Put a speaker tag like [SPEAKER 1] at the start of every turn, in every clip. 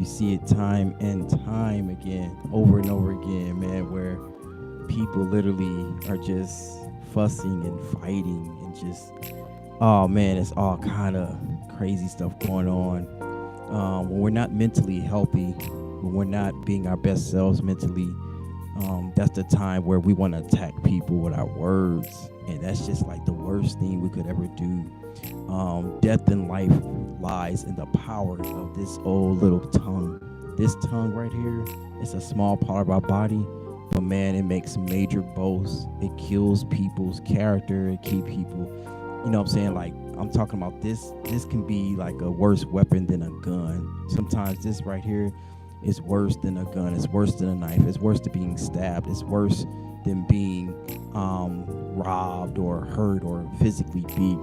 [SPEAKER 1] You see it time and time again, over and over again, man, where people literally are just fussing and fighting and just, oh man, it's all kind of crazy stuff going on. When we're not mentally healthy, when we're not being our best selves mentally, that's the time where we want to attack people with our words. And that's just like the worst thing we could ever do. Death and life lies in the power of this old little tongue. This tongue right here, it's a small part of our body, but man, it makes major boasts. It kills people's character. It keep people, you know what I'm saying? Like, I'm talking about this can be like a worse weapon than a gun. Sometimes this right here is worse than a gun. It's worse than a knife. It's worse than being stabbed. It's worse than being robbed or hurt or physically beat.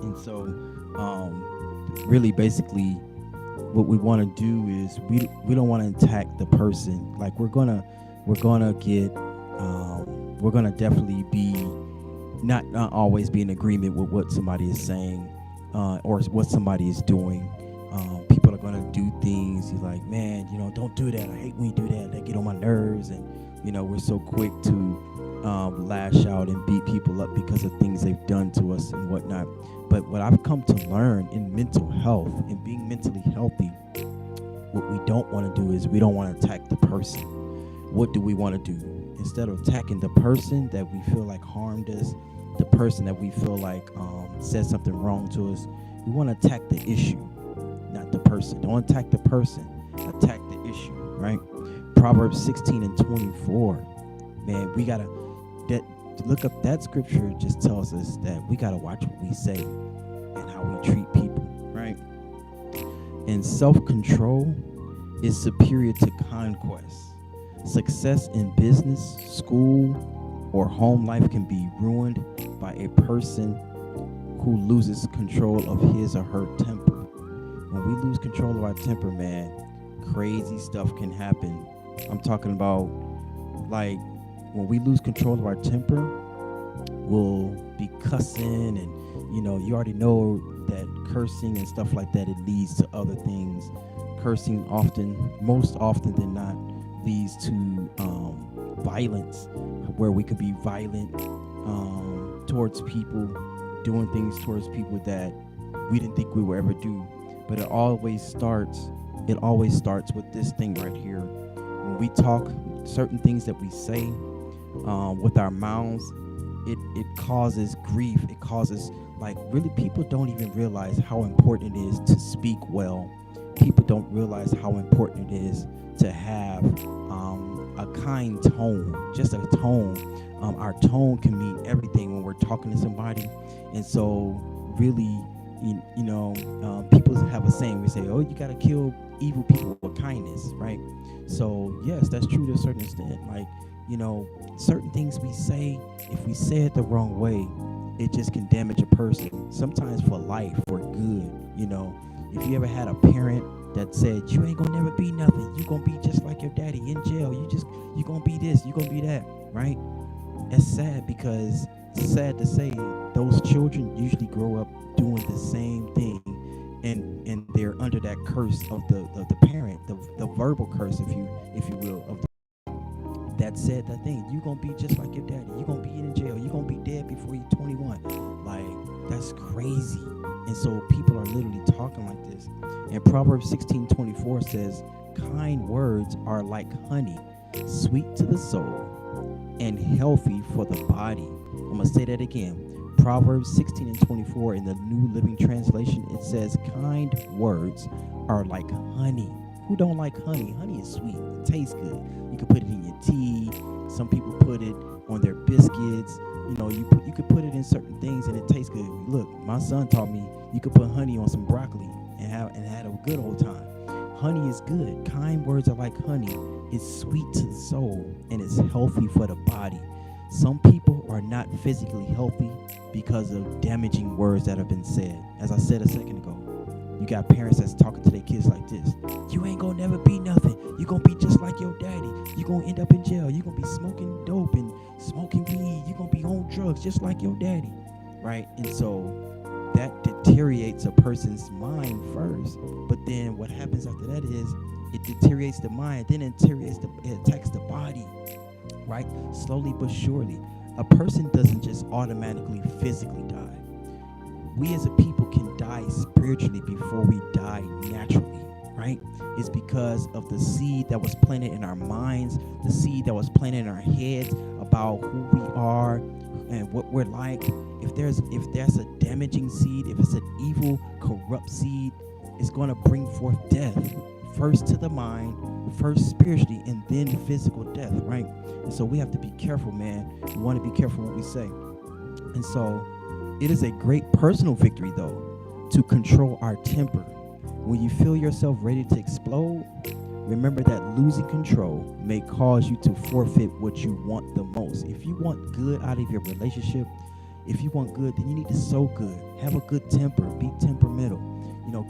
[SPEAKER 1] And so, really, basically, what we want to do is we don't want to attack the person. Like we're gonna definitely be not always be in agreement with what somebody is saying or what somebody is doing. People are gonna do things. You're like, man, don't do that. I hate when you do that. They get on my nerves, and we're so quick to lash out and beat people up because of things they've done to us and whatnot. But what I've come to learn in mental health and being mentally healthy, what we don't want to do is we don't want to attack the person. What do we want to do? Instead of attacking the person that we feel like harmed us, the person that we feel like said something wrong to us, we want to attack the issue, not the person. Don't attack the person, attack the issue, right? Proverbs 16:24. Man, we gotta look up that scripture. Just tells us that we gotta watch what we say and how we treat people, right? And self-control is superior to conquest. Success in business, school, or home life can be ruined by a person who loses control of his or her temper. When we lose control of our temper, man, crazy stuff can happen. I'm talking about, like, when we lose control of our temper, we'll be cussing, and you already know that cursing and stuff like that, it leads to other things. Cursing most often than not, leads to violence, where we could be violent towards people, doing things towards people that we didn't think we would ever do. But it always starts with this thing right here. When we talk, certain things that we say with our mouths, it causes grief. It causes, like, really, people don't even realize how important it is to speak well. People don't realize how important it is to have a kind tone, just a tone. Our tone can mean everything when we're talking to somebody. And so really, people have a saying, we say, oh, you got to kill evil people with kindness, right? So yes, that's true to a certain extent. Like, certain things we say, if we say it the wrong way, it just can damage a person, sometimes for life, for good. If you ever had a parent that said, you ain't gonna never be nothing, you gonna be just like your daddy in jail, you gonna be this, you gonna be that, right? It's sad, because it's sad to say those children usually grow up doing the same thing, and they're under that curse of the parent, the verbal curse, if you will, of that said that thing. You gonna be just like your daddy, you gonna be in jail, you gonna be dead before you're 21. Like, that's crazy. And so people are literally talking like this. And Proverbs 16:24 says, kind words are like honey, sweet to the soul and healthy for the body. I'm going to say that again. Proverbs 16:24 in the New Living Translation, it says, kind words are like honey. Who don't like honey? Honey is sweet. It tastes good. You can put it in your tea. Some people put it on their biscuits. You could put it in certain things and it tastes good. Look, my son taught me you could put honey on some broccoli and had a good old time. Honey is good. Kind words are like honey. It's sweet to the soul and it's healthy for the body. Some people are not physically healthy because of damaging words that have been said. As I said a second ago, you got parents that's talking to their kids like this. You ain't gonna never be nothing. You gonna be just like your daddy. You gonna end up in jail. You gonna be smoking dope and smoking weed. You gonna be on drugs just like your daddy, right? And so that deteriorates a person's mind first. But then what happens after that is it deteriorates the mind, then it attacks the body, right? Slowly but surely. A person doesn't just automatically physically die. We as a people can die spiritually before we die naturally, right? It's because of the seed that was planted in our minds, the seed that was planted in our heads about who we are and what we're like. If that's a damaging seed, if it's an evil, corrupt seed, it's going to bring forth death. First to the mind, first spiritually, and then physical death, right? And so we have to be careful, man. We want to be careful what we say. And so it is a great personal victory, though, to control our temper. When you feel yourself ready to explode, remember that losing control may cause you to forfeit what you want the most. If you want good out of your relationship, if you want good, then you need to sow good. Have a good temper. Be temperamental.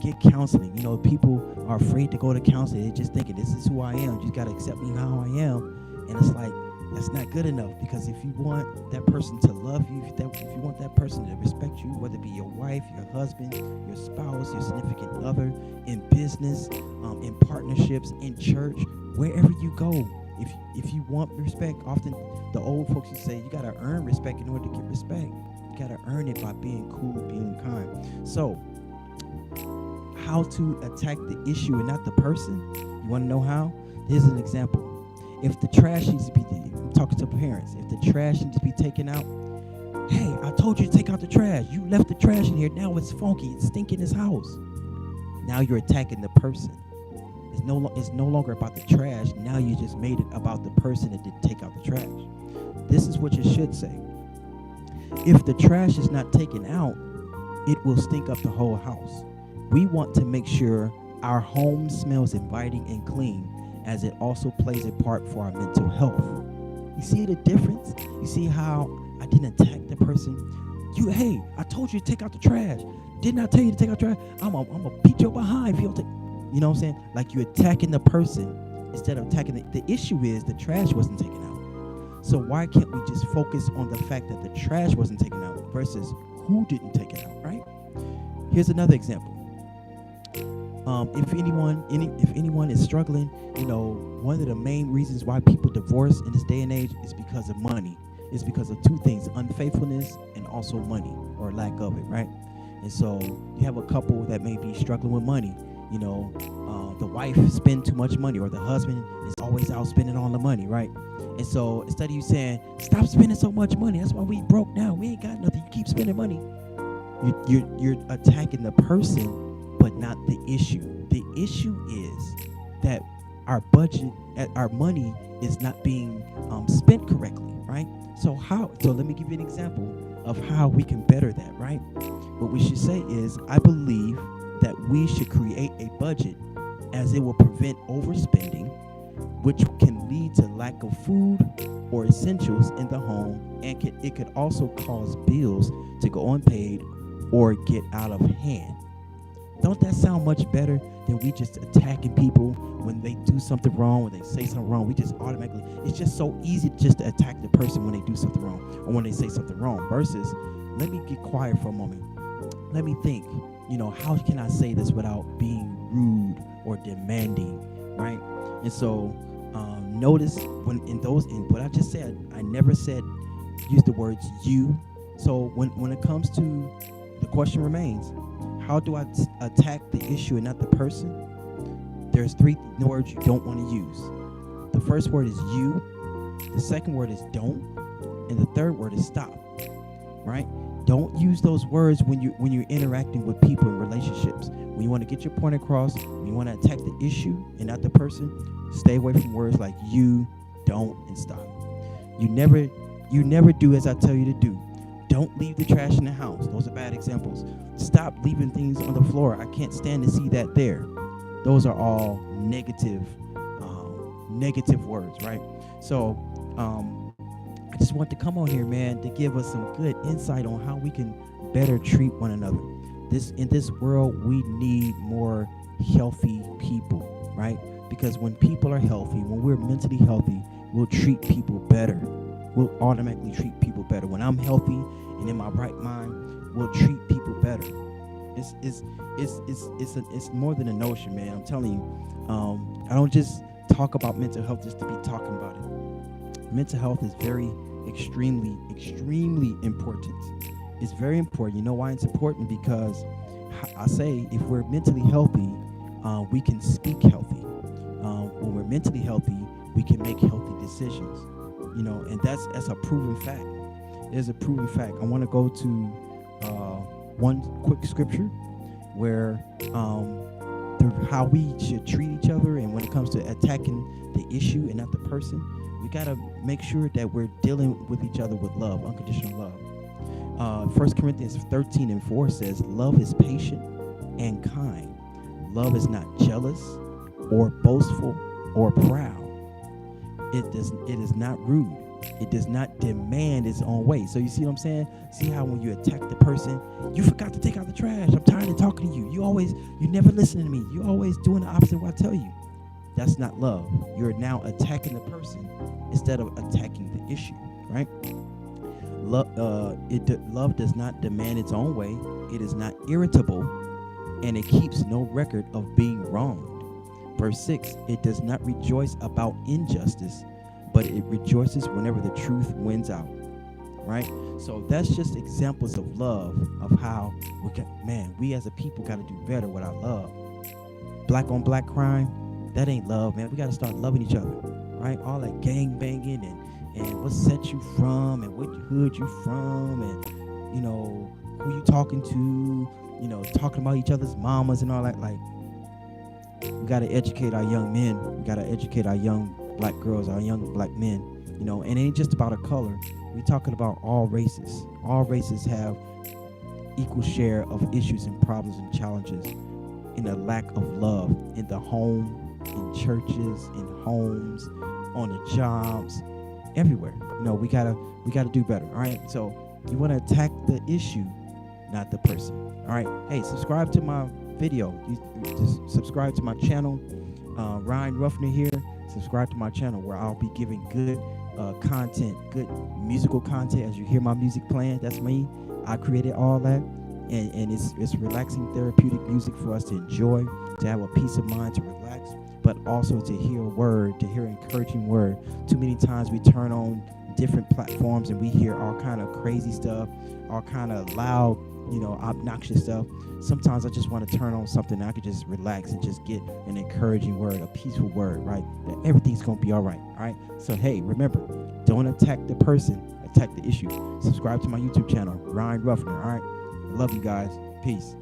[SPEAKER 1] Get counseling. People are afraid to go to counseling. They're just thinking, this is who I am. You just got to accept me how I am. And it's like, that's not good enough, because if you want that person to love you, if you want that person to respect you, whether it be your wife, your husband, your spouse, your significant other, in business, in partnerships, in church, wherever you go, if you want respect, often the old folks used to say, you got to earn respect in order to get respect. You got to earn it by being cool, being kind. So, how to attack the issue and not the person? You want to know how? Here's an example. If the trash needs to be, I'm talking to parents, if the trash needs to be taken out, hey, I told you to take out the trash. You left the trash in here. Now it's funky. It's stinking in this house. Now you're attacking the person. It's no longer about the trash. Now you just made it about the person that didn't take out the trash. This is what you should say. If the trash is not taken out, it will stink up the whole house. We want to make sure our home smells inviting and clean, as it also plays a part for our mental health. You see the difference? You see how I didn't attack the person? Hey, I told you to take out the trash. Didn't I tell you to take out the trash? I'm gonna beat your behind if you don't take. You know what I'm saying? Like, you're attacking the person instead of attacking the issue is the trash wasn't taken out. So why can't we just focus on the fact that the trash wasn't taken out versus who didn't take it out, right? Here's another example. If anyone is struggling, one of the main reasons why people divorce in this day and age is because of money. It's because of two things: unfaithfulness and also money, or lack of it, right? And so you have a couple that may be struggling with money. The wife spends too much money, or the husband is always out spending all the money, right? And so instead of you saying, stop spending so much money, that's why we broke now, we ain't got nothing, you keep spending money, you're attacking the person, but not the issue. The issue is that our budget, our money is not being spent correctly, right? So let me give you an example of how we can better that, right? What we should say is, I believe that we should create a budget, as it will prevent overspending, which can lead to lack of food or essentials in the home, and it could also cause bills to go unpaid or get out of hand. Don't that sound much better than we just attacking people when they do something wrong, when they say something wrong? We just automatically, it's just so easy just to attack the person when they do something wrong or when they say something wrong, versus, let me get quiet for a moment. Let me think, how can I say this without being rude or demanding, right? And so notice when what I just said, I never said use the words you. So when it comes to, the question remains, how do I attack the issue and not the person? There's three words you don't want to use. The first word is you, the second word is don't, and the third word is stop, right? Don't use those words when you're interacting with people in relationships. When you want to get your point across, when you want to attack the issue and not the person, stay away from words like you, don't, and stop. You never do as I tell you to do. Don't leave the trash in the house. Those are bad examples. Stop leaving things on the floor. I can't stand to see that there. Those are all negative words, right? So I just want to come on here, man, to give us some good insight on how we can better treat one another. In this world, we need more healthy people, right? Because when people are healthy, when we're mentally healthy, we'll treat people better. We'll automatically treat people better. When I'm healthy and in my right mind, we'll treat people better. It's more than a notion, man. I'm telling you. I don't just talk about mental health just to be talking about it. Mental health is very extremely important. It's very important. You know why it's important? Because I say if we're mentally healthy, we can speak healthy. When we're mentally healthy, we can make healthy decisions. You know, and that's a proven fact. There's a proven fact. I want to go to one quick scripture where how we should treat each other, and when it comes to attacking the issue and not the person, we got to make sure that we're dealing with each other with love, unconditional love. 1 Corinthians 13:4 says, love is patient and kind. Love is not jealous or boastful or proud. It is not rude. It does not demand its own way. So you see what I'm saying? See how when you attack the person, you forgot to take out the trash. I'm tired of talking to you. You never listen to me. You're always doing the opposite of what I tell you. That's not love. You're now attacking the person instead of attacking the issue, right? Love does not demand its own way. It is not irritable, and it keeps no record of being wronged. Verse 6, it does not rejoice about injustice, but it rejoices whenever the truth wins out, right? So that's just examples of love, of how we as a people got to do better with our love. Black on black crime, that ain't love, man. We got to start loving each other, right? All that gang banging and what set you from and what hood you from and, you know, who you talking to, you know, talking about each other's mamas and all that. Like, we got to educate our young men. We got to educate our young black girls, our young black men, you know, and it ain't just about a color. We're talking about all races. All races have equal share of issues and problems and challenges in a lack of love in the home, in churches, in homes, on the jobs, everywhere. You know, we gotta do better. All right. So you want to attack the issue, not the person. All right. Hey, subscribe to my video. You just subscribe to my channel. Ryan Ruffner here. Subscribe to my channel where I'll be giving good content, good musical content. As you hear my music playing, that's me. I created all that, and it's relaxing, therapeutic music for us to enjoy, to have a peace of mind, to relax, but also to hear a word, to hear an encouraging word. Too many times we turn on different platforms and we hear all kind of crazy stuff, all kind of loud, you know, obnoxious stuff. Sometimes I just want to turn on something I could just relax and just get an encouraging word, a peaceful word, right? That everything's going to be all right, all right? So, hey, remember, don't attack the person, attack the issue. Subscribe to my YouTube channel, Ryan Ruffner, all right? I love you guys. Peace.